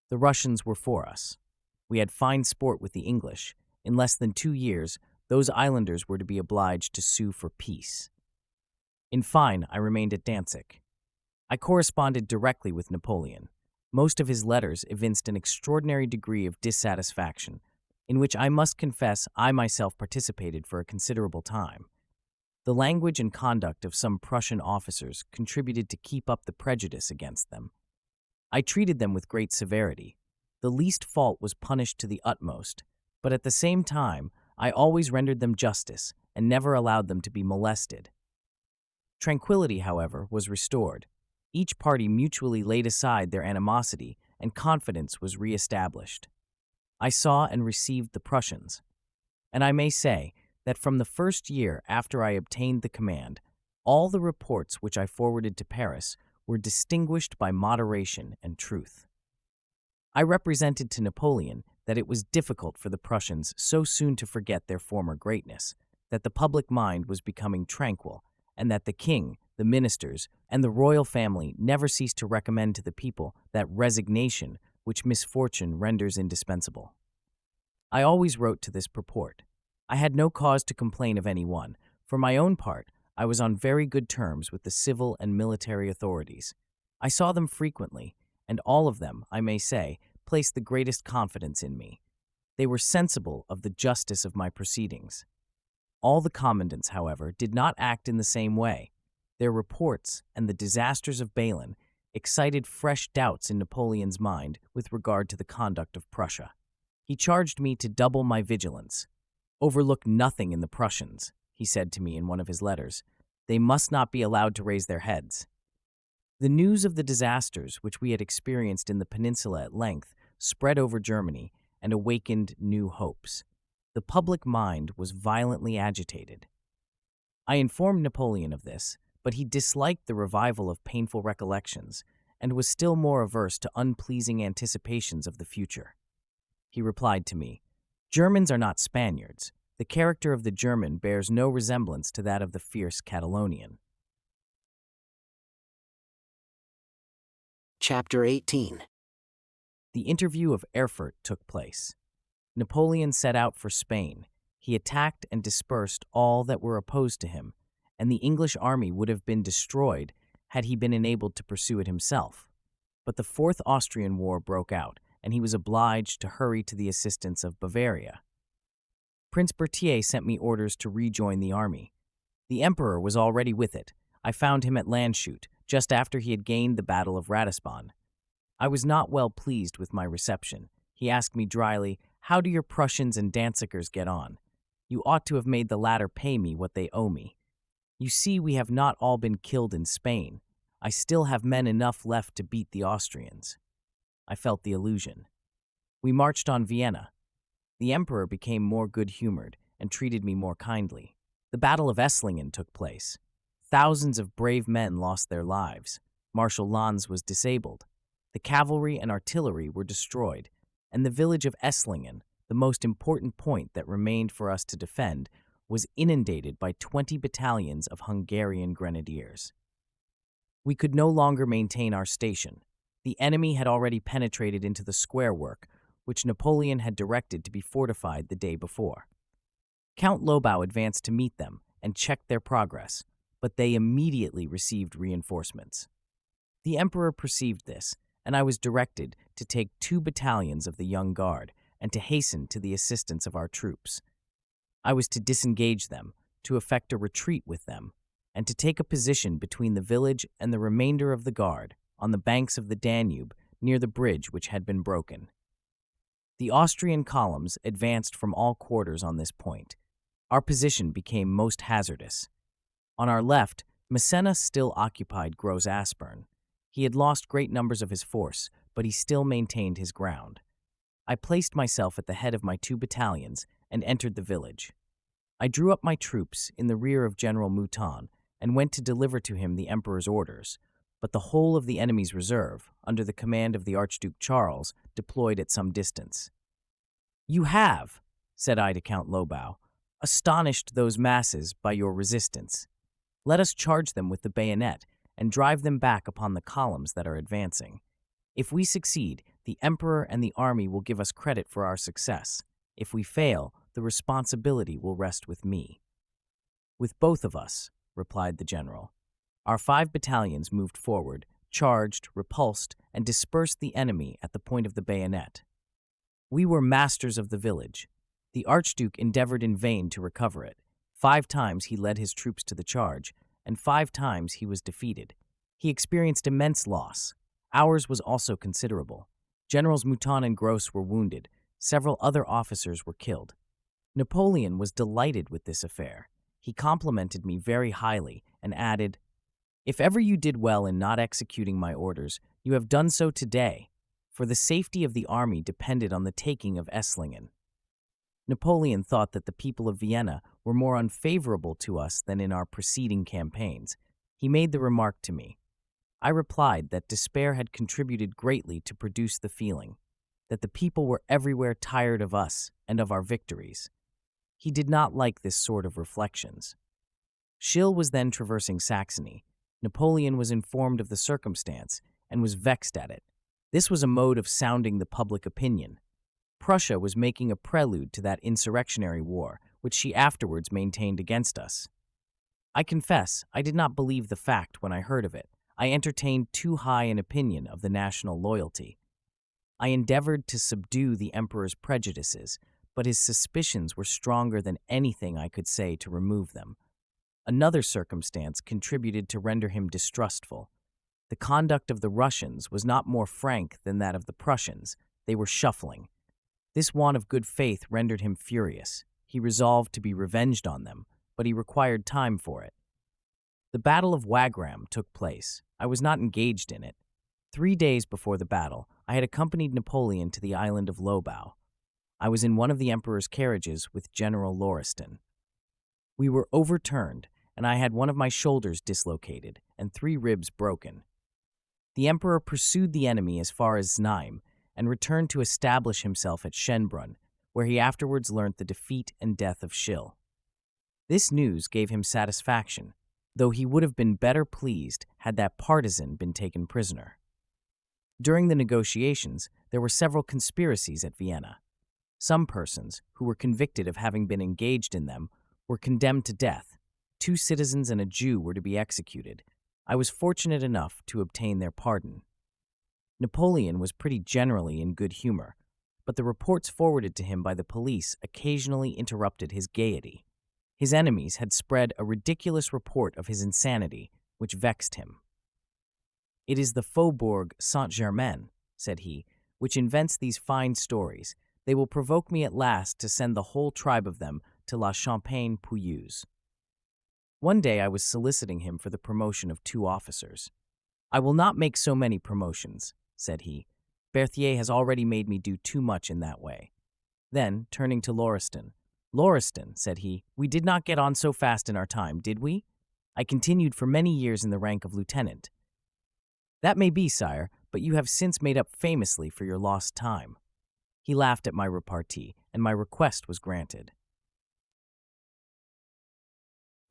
The Russians were for us. We had fine sport with the English. In less than 2 years, those islanders were to be obliged to sue for peace. In fine, I remained at Danzig. I corresponded directly with Napoleon. Most of his letters evinced an extraordinary degree of dissatisfaction, in which I must confess I myself participated for a considerable time. The language and conduct of some Prussian officers contributed to keep up the prejudice against them. I treated them with great severity. The least fault was punished to the utmost, but at the same time, I always rendered them justice and never allowed them to be molested. Tranquility, however, was restored. Each party mutually laid aside their animosity, and confidence was re-established. I saw and received the Prussians, and I may say that from the first year after I obtained the command, all the reports which I forwarded to Paris were distinguished by moderation and truth. I represented to Napoleon that it was difficult for the Prussians so soon to forget their former greatness, that the public mind was becoming tranquil, and that the king, the ministers, and the royal family never ceased to recommend to the people that resignation which misfortune renders indispensable. I always wrote to this purport. I had no cause to complain of any one. For my own part, I was on very good terms with the civil and military authorities. I saw them frequently, and all of them, I may say, placed the greatest confidence in me. They were sensible of the justice of my proceedings. All the commandants, however, did not act in the same way. Their reports and the disasters of Balen excited fresh doubts in Napoleon's mind with regard to the conduct of Prussia. He charged me to double my vigilance. "Overlook nothing in the Prussians," he said to me in one of his letters. "They must not be allowed to raise their heads." The news of the disasters which we had experienced in the peninsula at length spread over Germany and awakened new hopes. The public mind was violently agitated. I informed Napoleon of this, but he disliked the revival of painful recollections and was still more averse to unpleasing anticipations of the future. He replied to me, "Germans are not Spaniards. The character of the German bears no resemblance to that of the fierce Catalonian." Chapter 18. The interview of Erfurt took place. Napoleon set out for Spain. He attacked and dispersed all that were opposed to him, and the English army would have been destroyed had he been enabled to pursue it himself. But the Fourth Austrian War broke out, and he was obliged to hurry to the assistance of Bavaria. Prince Berthier sent me orders to rejoin the army. The Emperor was already with it. I found him at Landshut, just after he had gained the Battle of Ratisbon. I was not well pleased with my reception. He asked me dryly, "How do your Prussians and Danzigers get on? You ought to have made the latter pay me what they owe me. You see, we have not all been killed in Spain. I still have men enough left to beat the Austrians." I felt the illusion. We marched on Vienna. The Emperor became more good-humored and treated me more kindly. The Battle of Esslingen took place. Thousands of brave men lost their lives. Marshal Lannes was disabled. The cavalry and artillery were destroyed, and the village of Esslingen, the most important point that remained for us to defend, was inundated by 20 battalions of Hungarian grenadiers. We could no longer maintain our station. The enemy had already penetrated into the square work, which Napoleon had directed to be fortified the day before. Count Lobau advanced to meet them and checked their progress, but they immediately received reinforcements. The Emperor perceived this, and I was directed to take 2 battalions of the Young Guard and to hasten to the assistance of our troops. I was to disengage them, to effect a retreat with them, and to take a position between the village and the remainder of the guard on the banks of the Danube near the bridge which had been broken. The Austrian columns advanced from all quarters on this point. Our position became most hazardous. On our left, Massena still occupied Gros Aspern. He had lost great numbers of his force, but he still maintained his ground. I placed myself at the head of my 2 battalions and entered the village. I drew up my troops in the rear of General Mouton and went to deliver to him the Emperor's orders, but the whole of the enemy's reserve, under the command of the Archduke Charles, deployed at some distance. "You have," said I to Count Lobau, "astonished those masses by your resistance. Let us charge them with the bayonet and drive them back upon the columns that are advancing. If we succeed, the Emperor and the army will give us credit for our success. If we fail, the responsibility will rest with me." "With both of us," replied the general. Our 5 battalions moved forward, charged, repulsed, and dispersed the enemy at the point of the bayonet. We were masters of the village. The Archduke endeavored in vain to recover it. 5 times he led his troops to the charge, and 5 times he was defeated. He experienced immense loss. Ours was also considerable. Generals Mouton and Gros were wounded. Several other officers were killed. Napoleon was delighted with this affair. He complimented me very highly and added, "If ever you did well in not executing my orders, you have done so today, for the safety of the army depended on the taking of Esslingen." Napoleon thought that the people of Vienna were more unfavorable to us than in our preceding campaigns. He made the remark to me. I replied that despair had contributed greatly to produce the feeling, that the people were everywhere tired of us and of our victories. He did not like this sort of reflections. Schill was then traversing Saxony. Napoleon was informed of the circumstance and was vexed at it. This was a mode of sounding the public opinion. Prussia was making a prelude to that insurrectionary war, which she afterwards maintained against us. I confess, I did not believe the fact when I heard of it. I entertained too high an opinion of the national loyalty. I endeavored to subdue the Emperor's prejudices, but his suspicions were stronger than anything I could say to remove them. Another circumstance contributed to render him distrustful. The conduct of the Russians was not more frank than that of the Prussians. They were shuffling. This want of good faith rendered him furious. He resolved to be revenged on them, but he required time for it. The Battle of Wagram took place. I was not engaged in it. 3 days before the battle, I had accompanied Napoleon to the island of Lobau. I was in one of the Emperor's carriages with General Lauriston. We were overturned, and I had one of my shoulders dislocated and 3 ribs broken. The Emperor pursued the enemy as far as Znaim and returned to establish himself at Schönbrunn, where he afterwards learnt the defeat and death of Schill. This news gave him satisfaction, though he would have been better pleased had that partisan been taken prisoner. During the negotiations, there were several conspiracies at Vienna. Some persons, who were convicted of having been engaged in them, were condemned to death. 2 citizens and a Jew were to be executed. I was fortunate enough to obtain their pardon. Napoleon was pretty generally in good humor, but the reports forwarded to him by the police occasionally interrupted his gaiety. His enemies had spread a ridiculous report of his insanity, which vexed him. "It is the Faubourg Saint-Germain," said he, "which invents these fine stories. They will provoke me at last to send the whole tribe of them to La Champagne-Pouilleuse." One day I was soliciting him for the promotion of 2 officers. "I will not make so many promotions," said he. "Berthier has already made me do too much in that way." Then, turning to Lauriston, "Lauriston," said he, "we did not get on so fast in our time, did we? I continued for many years in the rank of lieutenant." "That may be, sire, but you have since made up famously for your lost time." He laughed at my repartee, and my request was granted.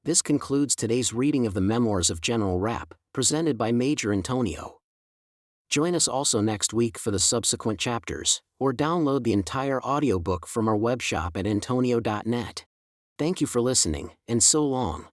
This concludes today's reading of the Memoirs of General Rapp, presented by Major Antonio. Join us also next week for the subsequent chapters, or download the entire audiobook from our webshop at Intonio.net. Thank you for listening, and so long.